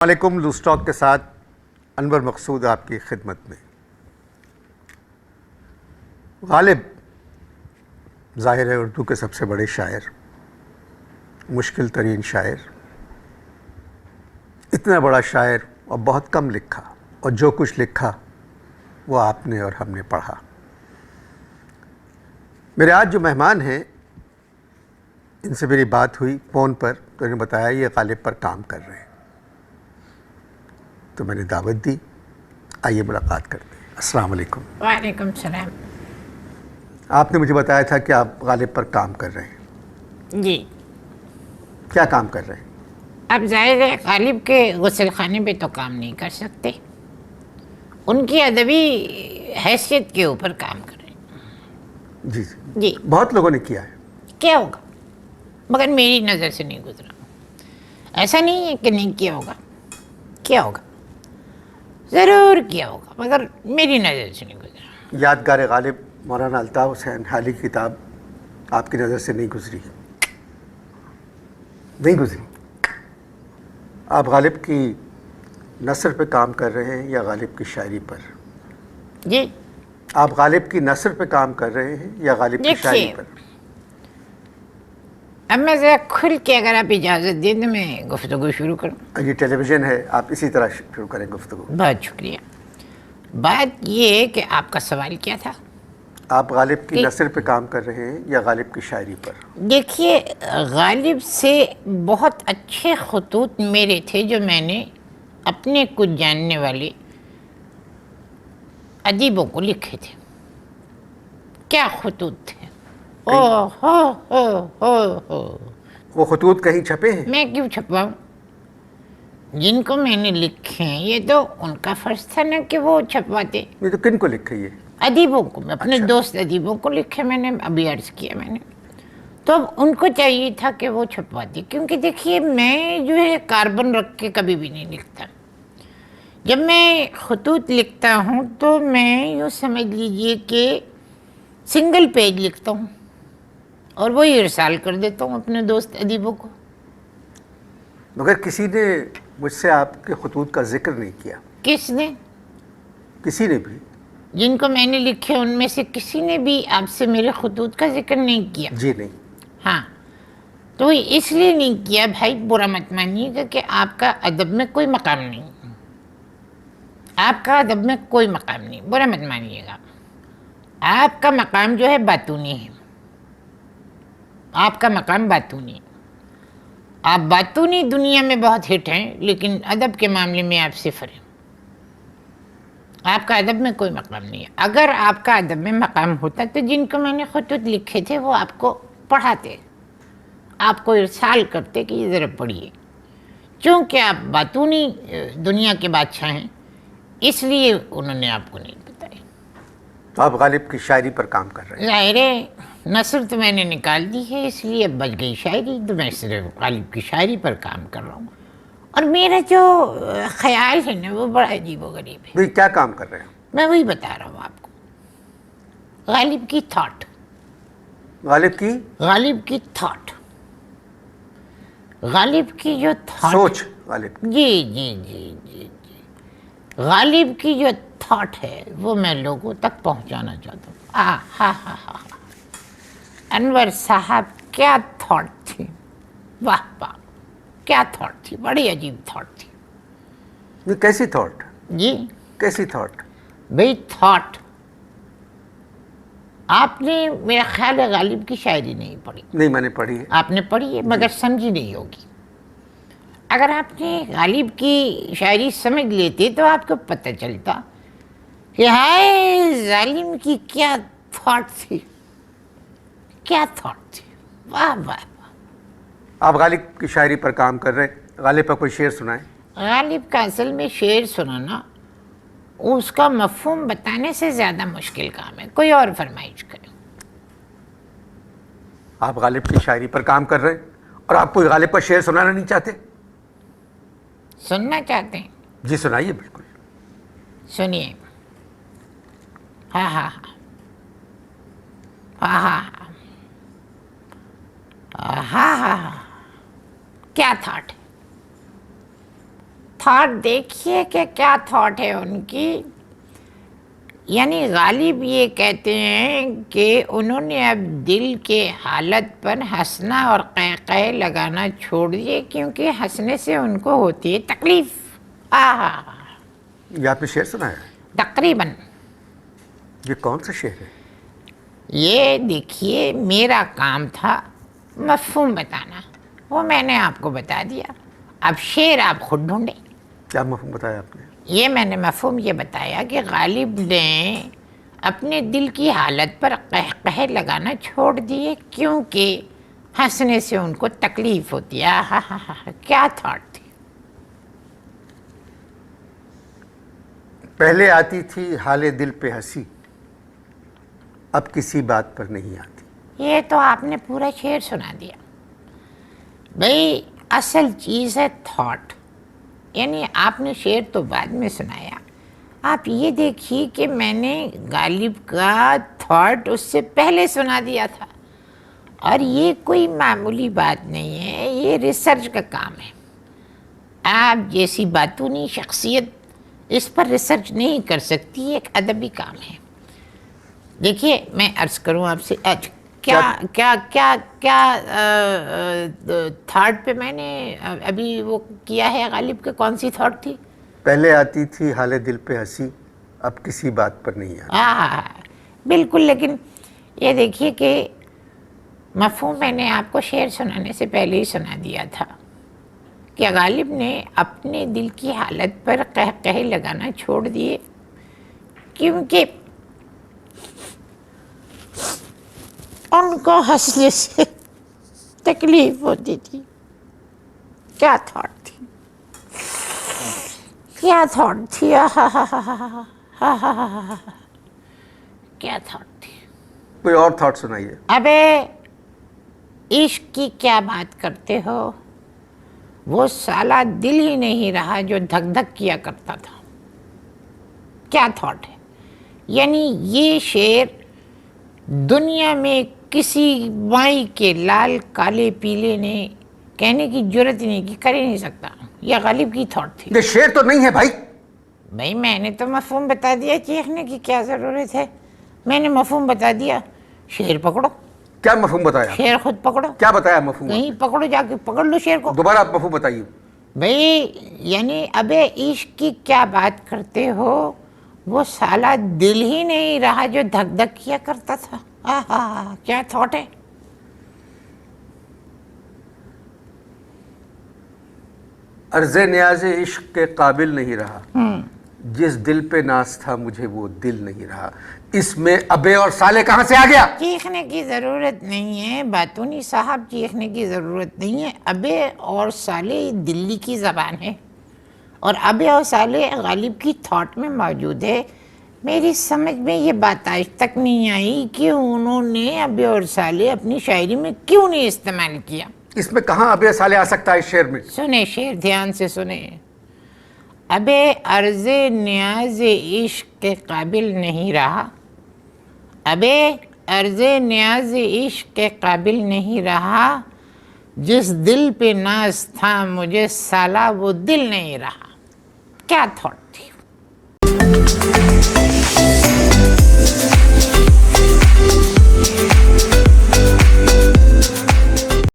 علیکم loose talk کے ساتھ انور مقصود آپ کی خدمت میں. غالب ظاہر ہے اردو کے سب سے بڑے شاعر، مشکل ترین شاعر، اتنا بڑا شاعر اور بہت کم لکھا، اور جو کچھ لکھا وہ آپ نے اور ہم نے پڑھا. میرے آج جو مہمان ہیں ان سے میری بات ہوئی فون پر تو انہوں نے بتایا یہ غالب پر کام کر رہے ہیں، تو میں نے دعوت دی، آئیے ملاقات کرتے ہیں. السلام علیکم. وعلیکم السلام. آپ نے مجھے بتایا تھا کہ آپ غالب پر کام کر رہے ہیں. جی. کیا کام کر رہے ہیں؟ اب ظاہر ہے غالب کے غسل خانے پہ تو کام نہیں کر سکتے، ان کی ادبی حیثیت کے اوپر کام کر رہے ہیں. جی جی بہت لوگوں نے کیا ہے. کیا ہوگا مگر میری نظر سے نہیں گزرا. ایسا نہیں ہے کہ نہیں کیا ہوگا، کیا ہوگا، ضرور کیا ہوگا، مگر میری نظر سے نہیں گزرا. یادگار غالب مولانا الطاف حسین حالی کی کتاب آپ کی نظر سے نہیں گزری؟ نہیں گزری. آپ غالب کی نثر پہ کام کر رہے ہیں یا غالب کی شاعری پر؟ جی آپ غالب کی نثر پہ کام کر رہے ہیں یا غالب کی شاعری دیکھیے، پر؟ اب میں ذرا کھل کے اگر آپ اجازت دیں تو میں گفتگو شروع کروں. یہ ٹیلی ویژن ہے، آپ اسی طرح شروع کریں گفتگو. بہت شکریہ. بات یہ ہے کہ آپ کا سوال کیا تھا؟ آپ غالب کی نثر پہ کام کر رہے ہیں یا غالب کی شاعری پر؟ دیکھیے، غالب سے بہت اچھے خطوط میرے تھے جو میں نے اپنے کچھ جاننے والے ادیبوں کو لکھے تھے. کیا خطوط تھے! او ہو وہ خطوط کہیں چھپے ہیں؟ میں کیوں چھپواؤں؟ جن کو میں نے لکھے ہیں یہ تو ان کا فرض تھا نا کہ وہ چھپواتے. یہ تو کن کو لکھے یہ؟ ادیبوں کو، میں اپنے دوست ادیبوں کو لکھے، میں نے ابھی عرض کیا میں نے. تو اب ان کو چاہیے تھا کہ وہ چھپواتی، کیونکہ دیکھیے میں جو ہے کاربن رکھ کے کبھی بھی نہیں لکھتا. جب میں خطوط لکھتا ہوں تو میں یوں سمجھ لیجئے کہ سنگل پیج لکھتا ہوں اور وہی ارسال کر دیتا ہوں اپنے دوست ادیبوں کو. مگر کسی نے مجھ سے آپ کے خطوط کا ذکر نہیں کیا. کس نے؟ کسی نے بھی. جن کو میں نے لکھے ان میں سے کسی نے بھی آپ سے میرے خطوط کا ذکر نہیں کیا؟ جی نہیں. ہاں، تو اس لیے نہیں کیا بھائی، برا مت مانیے گا کہ آپ کا ادب میں کوئی مقام نہیں. آپ کا ادب میں کوئی مقام نہیں، برا مت مانیے گا. آپ کا مقام جو ہے باتونی ہے. آپ کا مقام باتونی ہے. آپ باتونی دنیا میں بہت ہٹ ہیں، لیکن ادب کے معاملے میں آپ صفر ہیں. آپ کا ادب میں کوئی مقام نہیں ہے. اگر آپ کا ادب میں مقام ہوتا تو جن کو میں نے خطوط لکھے تھے وہ آپ کو پڑھاتے، آپ کو ارسال کرتے کہ یہ ذرا پڑھیے. چونکہ آپ باتونی دنیا کے بادشاہ ہیں اس لیے انہوں نے آپ کو نہیں بتایا. تو آپ غالب کی شاعری پر کام کر رہے ہیں. ظاہر ہے نثر تو میں نے نکال دی ہے، اس لیے اب بچ گئی شاعری، تو میں صرف غالب کی شاعری پر کام کر رہا ہوں. اور میرا جو خیال ہے نا وہ بڑا عجیب و غریب ہے. بھئی کیا کام کر رہے ہیں؟ میں وہی بتا رہا ہوں آپ کو. غالب کی تھاٹ، غالب کی غالب کی تھاٹ، غالب کی جو تھاٹ، سوچ. غالب جی جی جی جی جی غالب کی جو تھاٹ ہے وہ میں لوگوں تک پہنچانا چاہتا ہوں. انور صاحب کیا تھاٹ تھی! واہ واہ، کیا تھاٹ تھی! بڑی عجیب تھاٹ تھی. یہ کیسی تھاٹ؟ جی کیسی تھاٹ؟ بھئی تھاٹ، آپ نے میرا خیال ہے غالب کی شاعری نہیں پڑھی. نہیں میں نے پڑھی ہے. آپ نے پڑھی ہے مگر سمجھی نہیں ہوگی. اگر آپ نے غالب کی شاعری سمجھ لیتے تو آپ کو پتہ چلتا کہ ہائے ظالم کی کیا تھاٹ تھی، کیا تھاٹ تھی. واہ واہ. آپ غالب کی شاعری پر کام کر رہے ہیں، غالب پر کوئی شعر سنائیں. غالب کا اصل میں شعر سنانا اس کا مفہوم بتانے سے زیادہ مشکل کام ہے. کوئی اور فرمائش کریں. آپ غالب کی شاعری پر کام کر رہے ہیں اور آپ کوئی غالب کا شعر سنانا نہیں چاہتے؟ سننا چاہتے ہیں؟ جی سنائیے. بالکل سنیے. ہاں ہاں ہاں ہاں ہاں ہاں ہاں. کیا تھاٹ ہے! تھاٹ دیکھیے کہ کیا تھاٹ ہے ان کی. یعنی غالب یہ کہتے ہیں کہ انہوں نے اب دل کے حالت پر ہنسنا اور قہقہے لگانا چھوڑ دیے کیونکہ ہنسنے سے ان کو ہوتی ہے تکلیف. یہ آپ نے شعر سنا ہے؟ تقریباً. یہ کون سا شعر ہے؟ یہ دیکھیے میرا کام تھا مفہوم بتانا، وہ میں نے آپ کو بتا دیا. اب شعر آپ خود ڈھونڈیں. کیا مفہوم بتایا آپ نے؟ یہ میں نے مفہوم یہ بتایا کہ غالب نے اپنے دل کی حالت پر قہقہے لگانا چھوڑ دیے کیونکہ ہنسنے سے ان کو تکلیف ہوتی ہے. کیا تھاٹ تھی. پہلے آتی تھی حال دل پہ ہنسی، اب کسی بات پر نہیں آتی. یہ تو آپ نے پورا شعر سنا دیا. بھئی اصل چیز ہے تھاٹ. یعنی آپ نے شعر تو بعد میں سنایا. آپ یہ دیکھیے کہ میں نے غالب کا تھاٹ اس سے پہلے سنا دیا تھا، اور یہ کوئی معمولی بات نہیں ہے، یہ ریسرچ کا کام ہے. آپ جیسی باتونی شخصیت اس پر ریسرچ نہیں کر سکتی، ایک ادبی کام ہے. دیکھیے میں عرض کروں آپ سے کیا کیا کیا کیا تھاٹ پہ میں نے ابھی وہ کیا ہے غالب کے. کون سی تھاٹ تھی؟ پہلے آتی تھی حال دل پہ ہنسی، اب کسی بات پر نہیں آتی. بالکل. لیکن یہ دیکھیے کہ مفہوم میں نے آپ کو شعر سنانے سے پہلے ہی سنا دیا تھا کہ غالب نے اپنے دل کی حالت پر قہقہے لگانا چھوڑ دیے کیونکہ ان کو ہنسنے سے تکلیف ہوتی تھی. کیا تھاٹ تھی، کیا تھاٹ تھی. کیا تھاٹ تھی. کوئی اور تھاٹ سنائیے. ابے عشق کی کیا بات کرتے ہو، وہ سالہ دل ہی نہیں رہا جو دھک دھک کیا کرتا تھا. کیا تھاٹ ہے. یعنی یہ شعر دنیا میں کسی مائی کے لال کالے پیلے نے کہنے کی جرت نہیں کی، کر ہی نہیں سکتا. یہ غالب کی تھاٹ تھی. یہ شعر تو نہیں ہے بھائی. بھائی میں نے تو مفہوم بتا دیا، چیخنے کی کیا ضرورت ہے. میں نے مفہوم بتا دیا. شعر پکڑو. کیا مفہوم بتایا؟ شعر خود پکڑو. کیا بتایا مفہوم؟ کہیں پکڑو، جا کے پکڑ لو شعر کو. دوبارہ آپ مفہوم بتائیے. بھائی یعنی ابے عشق کی کیا بات کرتے ہو، وہ سالہ دل ہی نہیں رہا جو دھک دھک کیا کرتا تھا. کیا تھاٹ ہے. عرض نیاز عشق کے قابل نہیں رہا، جس دل پہ ناز تھا مجھے وہ دل نہیں رہا. اس میں ابے اور سالے کہاں سے آ گیا؟ چیخنے کی ضرورت نہیں ہے باتونی صاحب، چیخنے کی ضرورت نہیں ہے. ابے اور سالے دلی کی زبان ہے، اور ابے اور سالے غالب کی تھاٹ میں موجود ہے. میری سمجھ میں یہ بات آج تک نہیں آئی کہ انہوں نے ابے اور سالے اپنی شاعری میں کیوں نہیں استعمال کیا. اس میں کہاں ابے سالے آ سکتا ہے اس شعر میں؟ سنیں شعر دھیان سے سنیں. ابے عرض نیاز عشق کے قابل نہیں رہا، ابے عرض نیاز عشق کے قابل نہیں رہا، جس دل پہ ناز تھا مجھے سالہ وہ دل نہیں رہا. کیا تھاٹ تھی.